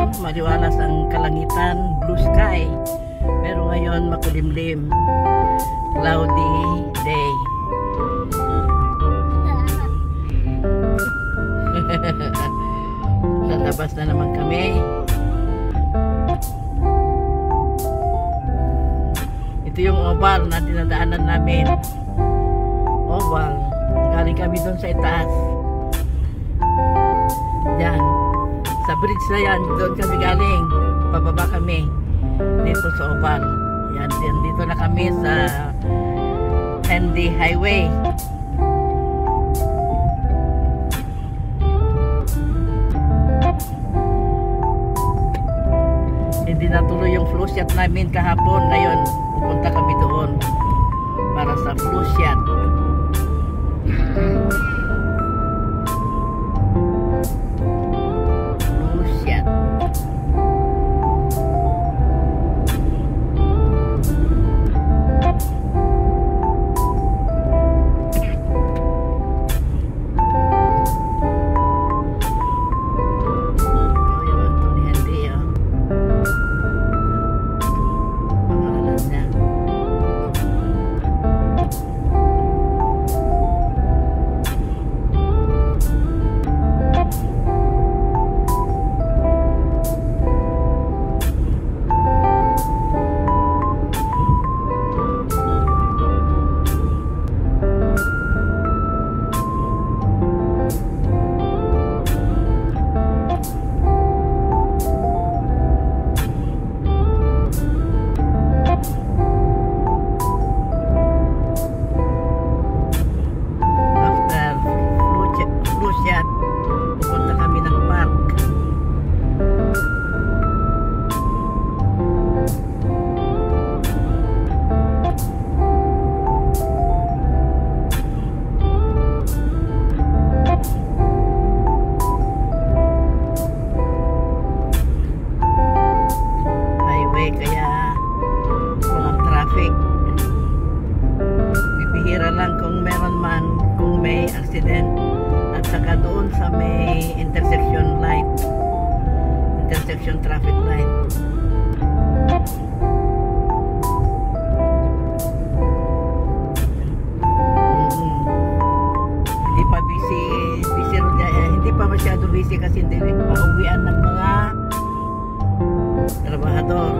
kahapon maliwalas ang kalangitan, blue sky. Pero ngayon makulimlim, cloudy day. Lalabas na naman kami. Ito yung oval na dinadaanan namin. Oval. Galing kami doon sa itaas. Yan. Sa bridge na yan, doon kami galing. Pababa kami. Dito sa oval. Yan. Dito na kami sa Hendy Highway. Hindi natuloy yung flu shot namin kahapon. Ngayon, pupunta kami doon para sa flu shot. Flu shot. Pupunta kami ng park. Highway kaya walang traffic. Bibihira lang kung meron man, kung may accident. At saka doon sa may intersection light, intersection traffic light. Hindi pa busy hindi pa masyado busy kasi hindi pauwian ng mga trabahador.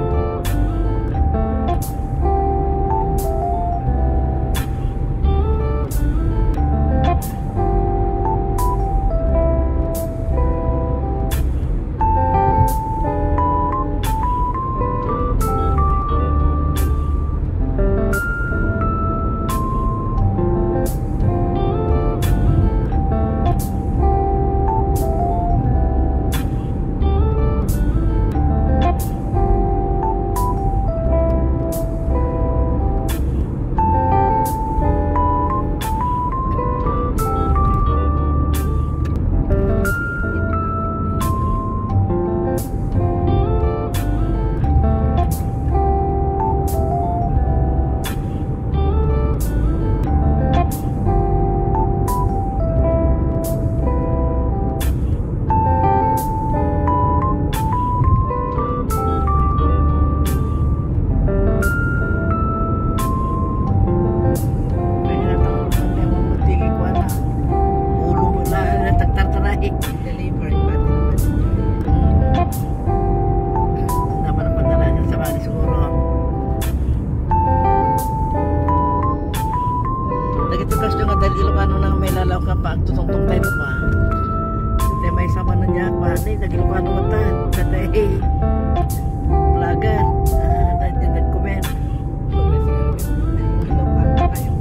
Ilocano nang may lalaw ka pa tutungtong tayo pa. Kasi may sama na niya pa. Nag-Ilocano matan. Kasi vlogger. Nag-comment. Ilocano tayo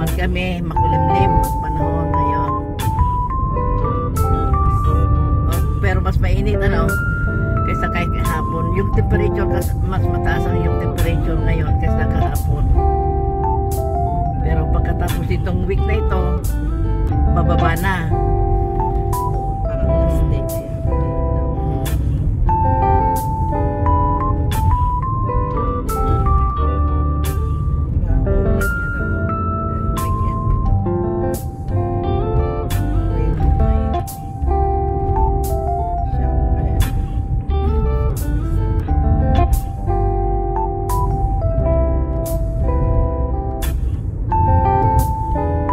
mga kami, makulimlim ang panahon ngayon. Pero mas mainit ano. kaysa kahit kahapon. Yung temperature, mas mataas ang yung temperature ngayon kaysa kahapon. Pero pagkatapos itong week na ito, bababa na. Parang last day na yan.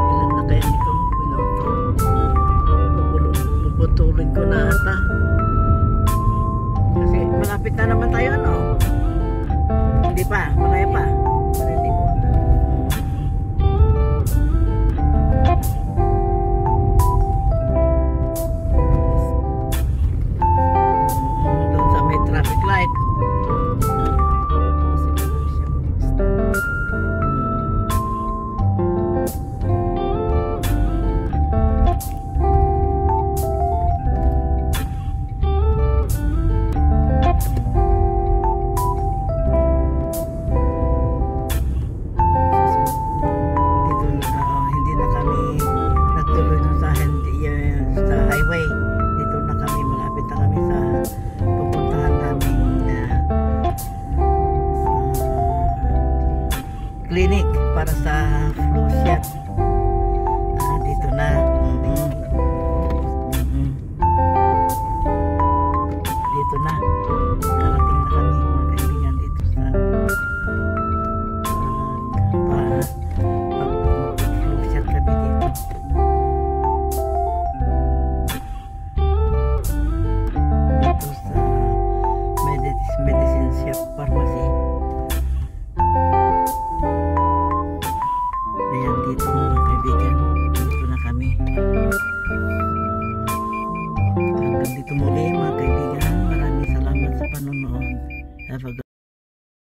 Ilan na kaya itong piloto? Puputulin ko na ata. Kasi malapit na naman tayo, ano? Hindi pa, malaya pa. Hindi ko Doon sa may traffic light. kasi wala siya. Hindi na kami nagtuloy doon sa sa highway. Dito na kami, malapit na kami sa pupuntahan namin clinic para sa flu shot. Dito na. Dito na. Karating na kami mga kaibigan dito sa flu shot kami dito. Dito sa medicine shop pharmacy. Ayan dito.